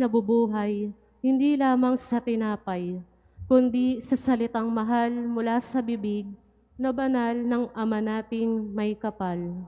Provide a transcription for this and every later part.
nabubuhay, hindi lamang sa tinapay, kundi sa salitang mahal mula sa bibig na banal ng Ama nating may kapal.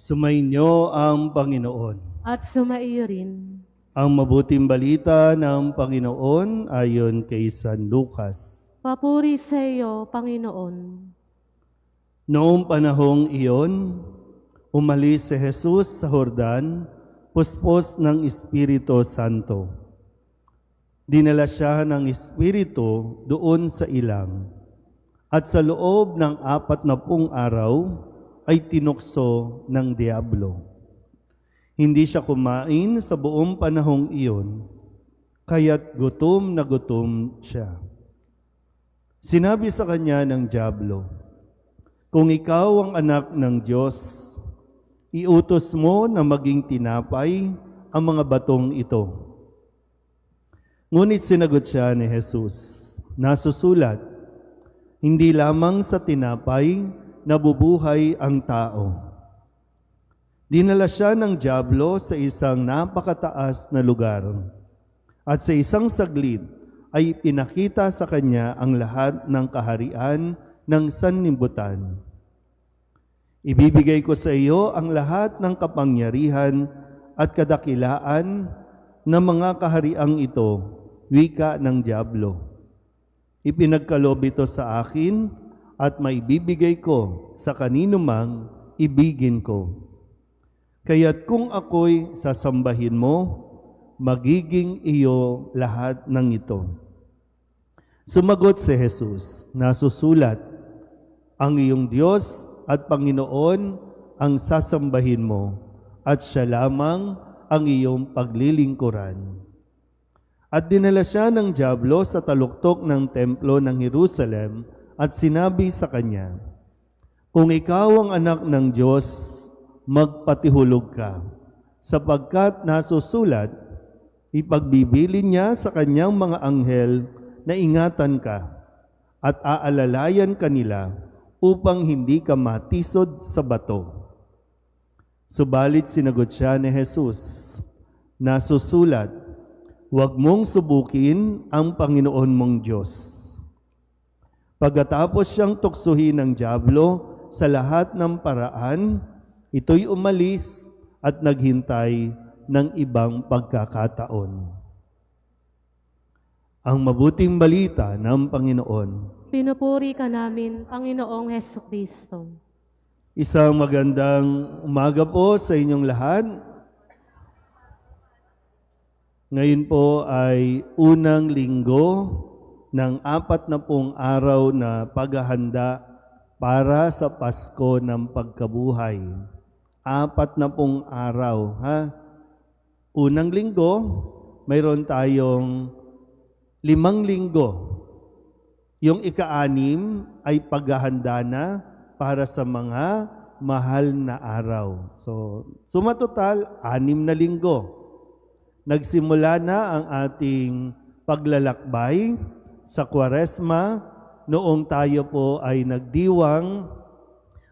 Sumainyo ang Panginoon. At sumaiyo rin. Ang mabuting balita ng Panginoon ayon kay San Lucas. Papuri sa iyo, Panginoon. Noong panahong iyon, umalis si Jesus sa Jordan, puspos ng Espiritu Santo. Dinala siya ng Espiritu doon sa ilang, at sa loob ng 40 araw ay tinukso ng Diablo. Hindi siya kumain sa buong panahong iyon, kaya't gutom na gutom siya. Sinabi sa kanya ng Diablo, "Kung ikaw ang anak ng Diyos, iutos mo na maging tinapay ang mga batong ito." Ngunit sinagot siya ni Jesus, "Nasusulat, hindi lamang sa tinapay nabubuhay ang tao." Dinala siya ng Diablo sa isang napakataas na lugar, at sa isang saglit ay pinakita sa kanya ang lahat ng kaharian ng sanlibutan. "Ibibigay ko sa iyo ang lahat ng kapangyarihan at kadakilaan ng mga kahariang ito," wika ng Diablo. "Ipinagkaloob ito sa akin at maibibigay ko sa kanino mang ibigin ko. Kaya't kung ako'y sasambahin mo, magiging iyo lahat ng ito." Sumagot si Jesus, "Nasusulat, ang iyong Diyos at Panginoon ang sasambahin mo, at siya lamang ang iyong paglilingkuran." At dinala siya ng Diablo sa taluktok ng templo ng Jerusalem at sinabi sa kanya, "Kung ikaw ang anak ng Diyos, magpatihulog ka, sapagkat nasusulat, ipagbibilin niya sa kanyang mga anghel na ingatan ka at aalalayan kanila upang hindi ka matisod sa bato." Subalit sinagot siya ni Jesus, "Nasusulat, huwag mong subukin ang Panginoon mong Diyos." Pagkatapos siyang tuksuhin ng Diablo sa lahat ng paraan, ito'y umalis at naghintay ng ibang pagkakataon. Ang mabuting balita ng Panginoon. Pinupuri ka namin, Panginoong Hesukristo. Isang magandang umaga po sa inyong lahat. Ngayon po ay unang linggo ng 40 araw na paghahanda para sa Pasko ng Pagkabuhay. 40 araw, ha? Unang linggo, mayroon tayong 5 linggo. Yung ika-6 ay paghahanda na para sa mga mahal na araw. So, sumatotal, 6 na linggo. Nagsimula na ang ating paglalakbay sa Kwaresma noong tayo po ay nagdiwang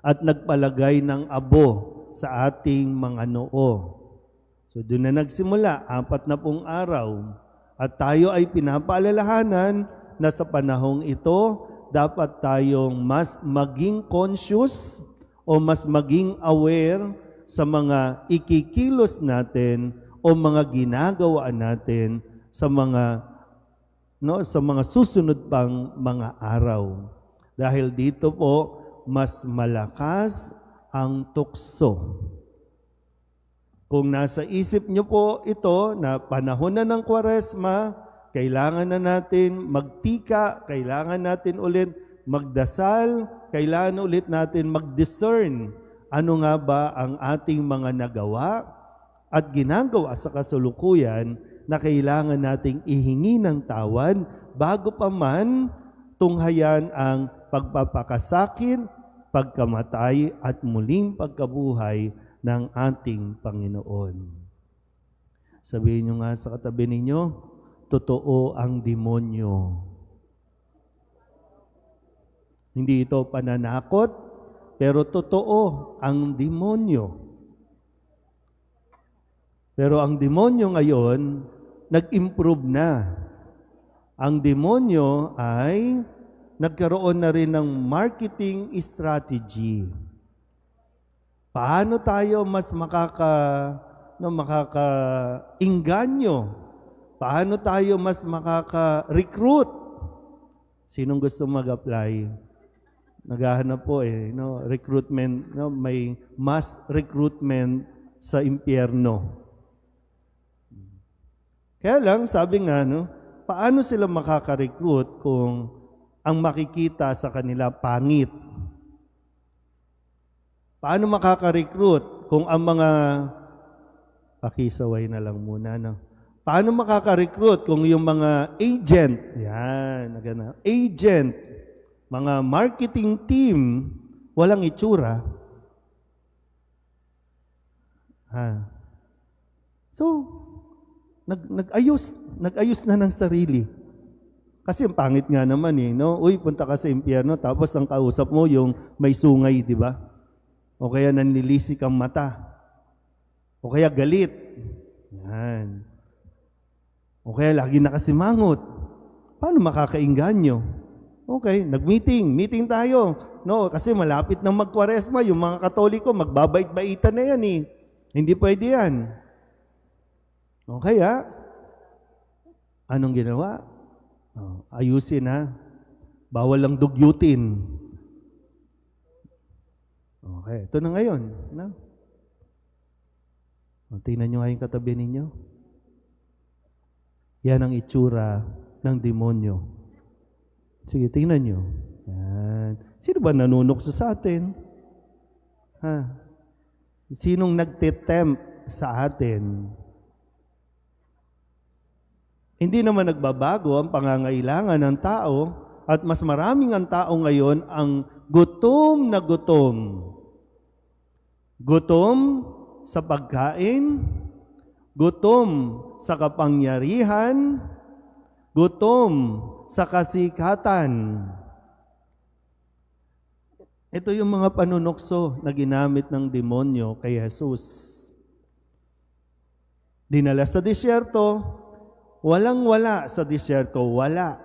at nagpalagay ng abo sa ating mga noo. So doon na nagsimula, 40 araw. At tayo ay pinapaalalahanan na sa panahong ito, dapat tayong mas maging conscious o mas maging aware sa mga ikikilos natin o mga ginagawa natin sa mga susunod pang mga araw. Dahil dito po, mas malakas ang tukso. Kung nasa isip nyo po ito na panahon na ng Kwaresma, kailangan na natin magtika, kailangan natin ulit magdasal, kailangan ulit natin mag-discern ano nga ba ang ating mga nagawa at ginagawa sa kasulukuyan na kailangan nating ihingi ng tawad bago pa man tunghayan ang pagpapakasakit, pagkamatay at muling pagkabuhay ng ating Panginoon. Sabihin nyo nga sa katabi ninyo, totoo ang demonyo. Hindi ito pananakot, pero totoo ang demonyo. Pero ang demonyo ngayon, nag-improve na. Ang demonyo ay nagkaroon na rin ng marketing strategy. Paano tayo mas makaka-inganyo? Paano tayo mas makaka-recruit? Sinong gusto mag-apply? Naghahanap po recruitment, may mass recruitment sa impyerno. Kaya lang, sabi nga, paano sila makaka-recruit kung ang makikita sa kanila pangit? Paano makaka-recruit kung ang mga, pakisaway na lang muna, Paano makaka-recruit kung yung mga agent, agent, mga marketing team, walang itsura? So, nag-ayos na ng sarili. Kasi ang pangit nga naman Uy, punta ka sa impyerno, tapos ang kausap mo yung may sungay, di ba? O kaya nanlilisik ang mata. O kaya galit. Yan. O kaya lagi nakasimangot. Paano makakainganyo? Okay, meeting tayo. Kasi malapit nang magkwaresma, yung mga Katoliko, magbabait-baitan na yan Hindi pwede yan. O kaya, anong ginawa? Ayusin Bawal lang dugyutin. Okay, ito na ngayon. Tingnan nyo nga yung katabi ninyo. Yan ang itsura ng demonyo. Sige, tingnan nyo. Yan. Sino ba nanunukso sa atin? Sinong nagtitempt sa atin? Hindi naman nagbabago ang pangangailangan ng tao at mas maraming ang tao ngayon ang gutom na gutom. Gutom sa pagkain, gutom sa kapangyarihan, gutom sa kasikatan. Ito yung mga panunukso na ginamit ng demonyo kay Jesus. Dinala sa disyerto, walang-wala sa disyerto, wala.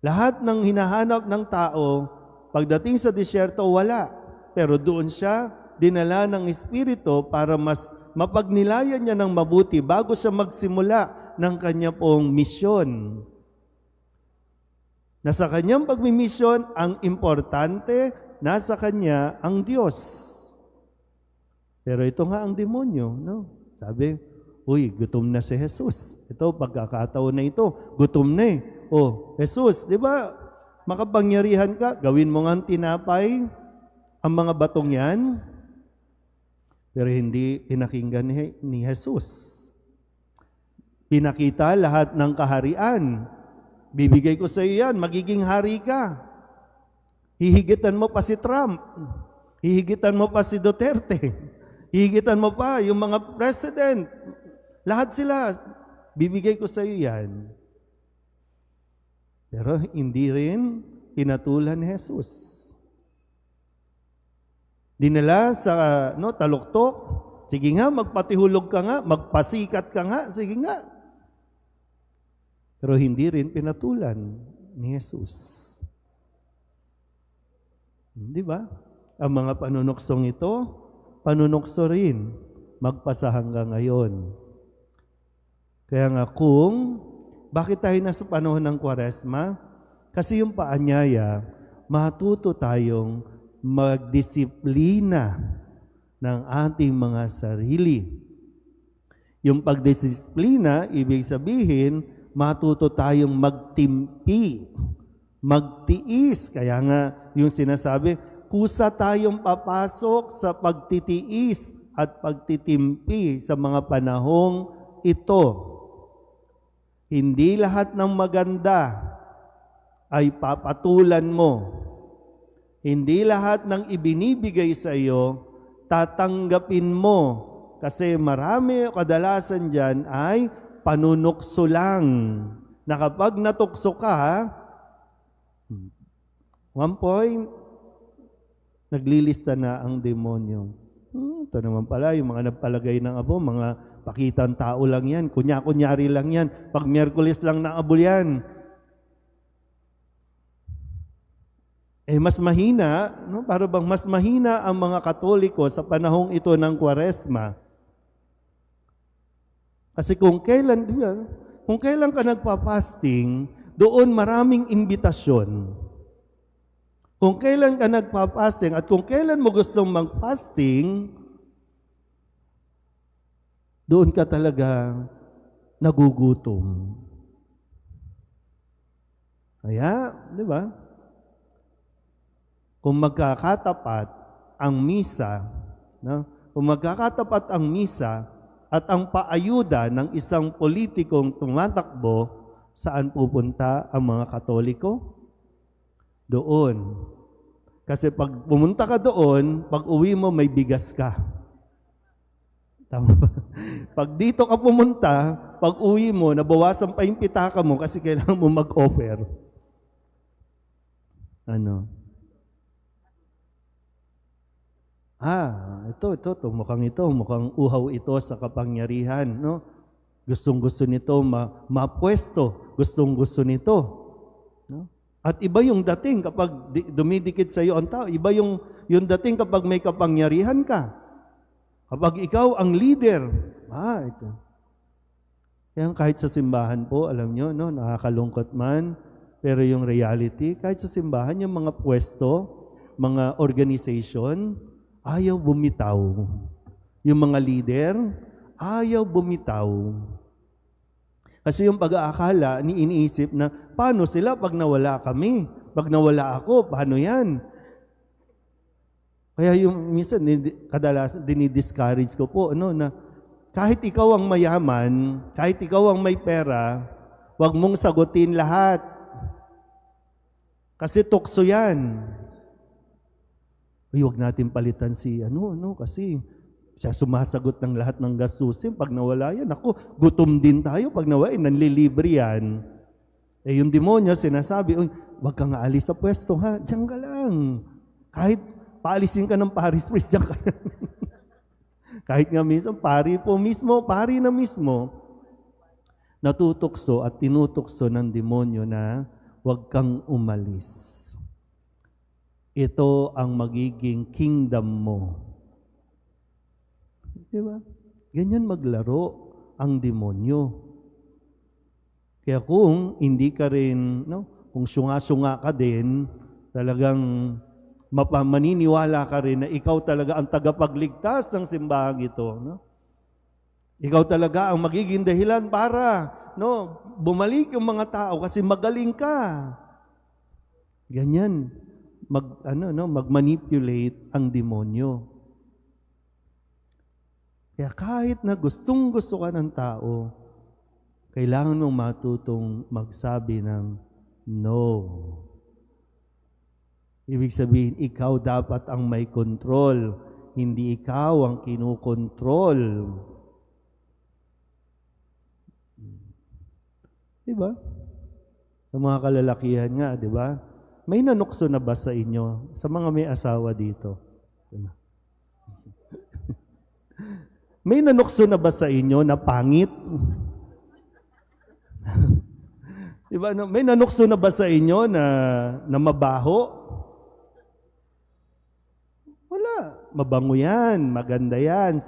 Lahat ng hinahanap ng tao, pagdating sa disyerto, wala. Pero doon siya, dinala ng Espiritu para mas mapagnilayan niya ng mabuti bago siya magsimula ng kanya pong misyon. Nasa kanyang pagmimisyon, ang importante, nasa kanya ang Diyos. Pero ito nga ang demonyo, Sabi, uy, gutom na si Jesus. Ito, pagkakataon na ito, gutom na Jesus, di ba, makapangyarihan ka, gawin mo nga tinapay, ang mga batong yan. Pero hindi pinakinggan ni Jesus. Pinakita lahat ng kaharian. Bibigay ko sa iyo yan, magiging hari ka. Hihigitan mo pa si Trump. Hihigitan mo pa si Duterte. Hihigitan mo pa yung mga president. Lahat sila, bibigay ko sa iyo yan. Pero hindi rin pinatulan ni Jesus. Dinala sa taluktok, sige nga, magpatihulog ka nga, magpasikat ka nga, sige nga. Pero hindi rin pinatulan ni Jesus. Di ba? Ang mga panunuksong ito, panunukso rin, magpasa hanggang ngayon. Kaya nga bakit tayo nasa panahon ng Kwaresma? Kasi yung paanyaya, matuto tayong magdisiplina ng ating mga sarili. Yung pagdisiplina, ibig sabihin, matuto tayong magtimpi, magtiis. Kaya nga, yung sinasabi, kusa tayong papasok sa pagtitiis at pagtitimpi sa mga panahong ito. Hindi lahat ng maganda ay papatulan mo. Hindi lahat ng ibinibigay sa iyo, tatanggapin mo. Kasi marami kadalasan dyan ay panunukso lang. Na kapag natukso ka, one point, naglilista na ang demonyo. Ito naman pala, yung mga nagpalagay ng abo, mga pakitang tao lang yan, kunyari lang yan, pag Miyerkules lang na abo yan. Mas mahina, no? Para bang mas mahina ang mga Katoliko sa panahong ito ng Kwaresma. Kasi kung kailan ka nagpa-fasting, doon maraming imbitasyon. Kung kailan ka nagpa-fasting at kung kailan mo gustong mag-fasting, doon ka talaga nagugutom. Kaya, di ba? Kung magkakatapat ang misa, no? Kung magkakatapat ang misa at ang paayuda ng isang politikong tumatakbo, saan pupunta ang mga Katoliko? Doon. Kasi pag pumunta ka doon, pag uwi mo may bigas ka. Tama ba? Pag dito ka pumunta, pag uwi mo, nabawasan pa yung pitaka mo kasi kailangan mo mag-offer. Ano? Mukhang uhaw ito sa kapangyarihan, no? Gustong-gusto nito mapwesto, gustong-gusto nito, no? At iba yung dating kapag dumidikit sa iyo ang tao, iba yung dating kapag may kapangyarihan ka. Kapag ikaw ang leader, ito. Kaya kahit sa simbahan po, alam nyo, no, nakakalungkot man, pero yung reality, kahit sa simbahan, yung mga pwesto, mga organization, ayaw bumitaw. Yung mga leader, ayaw bumitaw. Kasi yung pag-aakala, iniisip na, paano sila pag nawala kami? Pag nawala ako, paano yan? Kaya yung minsan, kadalasan, dinidiscourage ko po, na kahit ikaw ang mayaman, kahit ikaw ang may pera, wag mong sagutin lahat. Kasi tukso yan. Huwag natin palitan si kasi siya sumasagot ng lahat ng gastusin. Pag nawala yan, gutom din tayo. Pag nawala, nanlilibre yan. Yung demonyo sinasabi, huwag kang aalis sa pwesto, ha? Diyan ka lang. Kahit paalisin ka ng Paris Priest, diyan ka lang. Kahit nga minsan, pari na mismo, natutukso at tinutukso ng demonyo na huwag kang umalis. Ito ang magiging kingdom mo. Diba? Ganyan maglaro ang demonyo. Kaya kung hindi ka rin, kung sunga-sunga ka din, talagang maniniwala ka rin na ikaw talaga ang tagapagligtas ng simbahang ito. No? Ikaw talaga ang magiging dahilan para bumalik yung mga tao kasi magaling ka. Ganyan. Mag-manipulate ang demonyo. Kaya kahit na gustong-gusto ka ng tao, kailangan mong matutong magsabi ng no. Ibig sabihin, ikaw dapat ang may control, hindi ikaw ang kinukontrol. Diba? Sa mga kalalakihan nga, diba? May nanukso na ba sa inyo? Sa mga may asawa dito? May nanukso na ba sa inyo na pangit? Diba? May nanukso na ba sa inyo na mabaho? Wala. Mabango yan, maganda yan,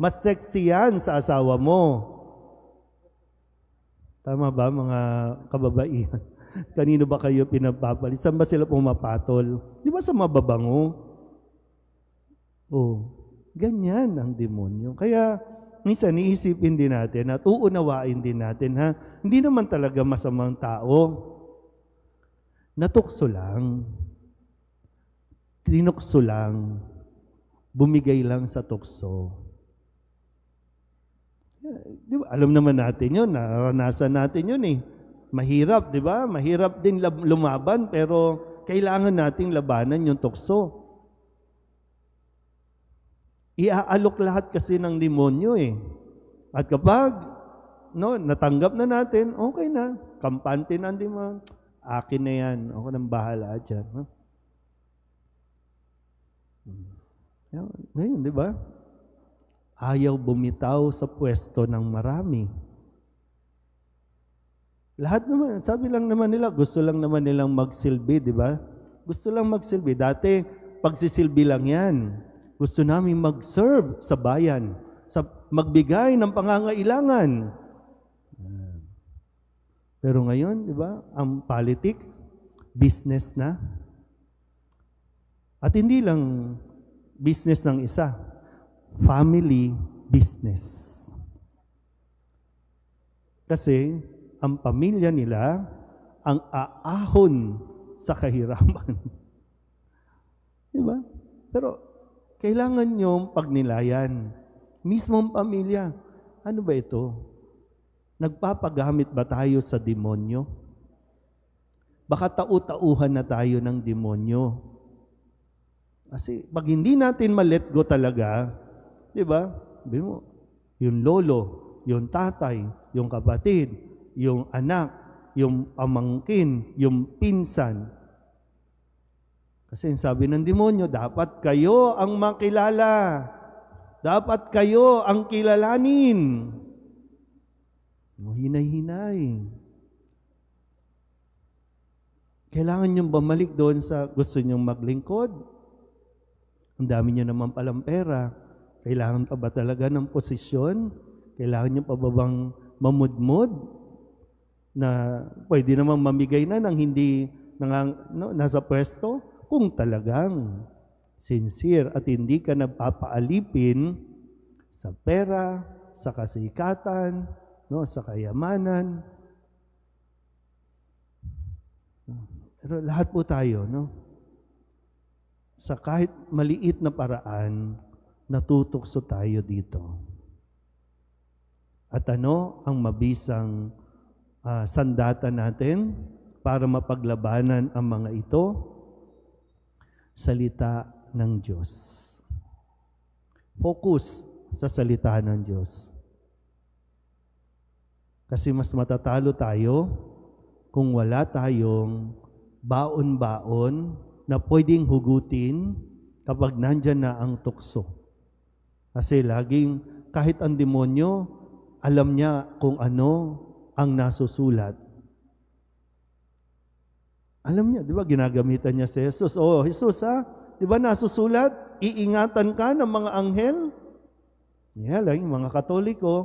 mas sexy yan sa asawa mo. Tama ba mga kababaihan? Kanino ba kayo pinapapalit? Saan ba sila pumapatol? Di ba sa mababango? Ganyan ang demonyo. Kaya, minsan iisipin din natin at uunawain din natin, hindi naman talaga masamang tao. Natukso lang. Tinukso lang. Bumigay lang sa tukso. Di ba? Alam naman natin yun, naranasan natin yun . Mahirap, di ba? Mahirap din lumaban, pero kailangan nating labanan yung tukso. Iaalok lahat kasi ng demonyo eh. At kapag natanggap na natin, okay na. Kampante na, di mo. Akin na yan. Ako nang bahala dyan. Ngayon, di ba? Ayaw bumitaw sa pwesto ng marami. Lahat naman, sabi lang naman nila, gusto lang naman nilang magsilbi, di ba? Gusto lang magsilbi. Dati, pagsisilbi lang yan. Gusto namin mag-serve sa bayan, magbigay ng pangangailangan. Pero ngayon, di ba, ang politics, business na. At hindi lang business ng isa, family business. Kasi, ang pamilya nila ang aahon sa kahirapan. Di ba? Pero kailangan nyo pagnilayan. Mismong pamilya, ano ba ito? Nagpapagamit ba tayo sa demonyo? Baka tau-tauhan na tayo ng demonyo. Kasi pag hindi natin ma-let go talaga, di ba? Sabi mo, yung lolo, yung tatay, yung kapatid, yung anak, yung pamangkin, yung pinsan. Kasi sabi ng demonyo, dapat kayo ang makilala. Dapat kayo ang kilalanin. Hinay-hinay. Kailangan niyong bumalik doon sa gusto niyong maglingkod. Ang dami niyo naman palang pera. Kailangan pa ba talaga ng posisyon? Kailangan niyo pa ba bang mamudmod? Na pwede namang mamigay na ng hindi nasa pwesto kung talagang sincere at hindi ka nagpapaalipin sa pera, sa kasikatan, sa kayamanan. Pero lahat po tayo, sa kahit maliit na paraan, natutokso tayo dito. At ano ang mabisang sandata natin para mapaglabanan ang mga ito? Salita ng Diyos. Focus sa salita ng Diyos. Kasi mas matatalo tayo kung wala tayong baon-baon na pwedeng hugutin kapag nandyan na ang tukso. Kasi laging, kahit ang demonyo, alam niya kung ano ang nasusulat. Alam niya, di ba, ginagamitan niya si Jesus. Oh, Jesus di ba nasusulat? Iingatan ka ng mga anghel? Lang, yung mga Katoliko,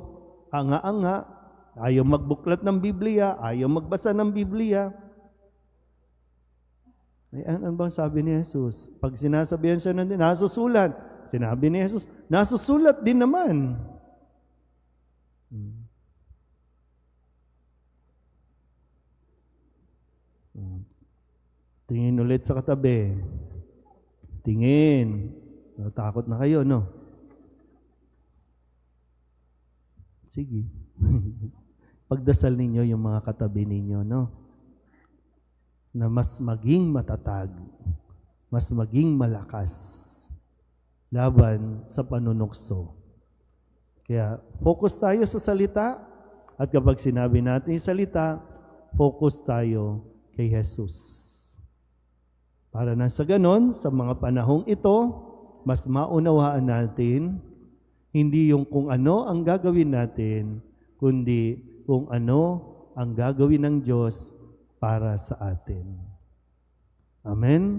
anga-anga, ayaw magbuklat ng Biblia, ayaw magbasa ng Biblia. Ano bang sabi ni Jesus? Pag sinasabihan siya ng nasusulat, sinabi ni Jesus, nasusulat din naman. Tingin ulit sa katabi. Tingin. Natakot na kayo, no? Sige. Pagdasal ninyo yung mga katabi ninyo, no? Na mas maging matatag, mas maging malakas laban sa panunukso. Kaya focus tayo sa salita at kapag sinabi natin yung salita, focus tayo kay Jesus. Para na sa ganon, sa mga panahong ito, mas maunawaan natin, hindi yung kung ano ang gagawin natin, kundi kung ano ang gagawin ng Diyos para sa atin. Amen?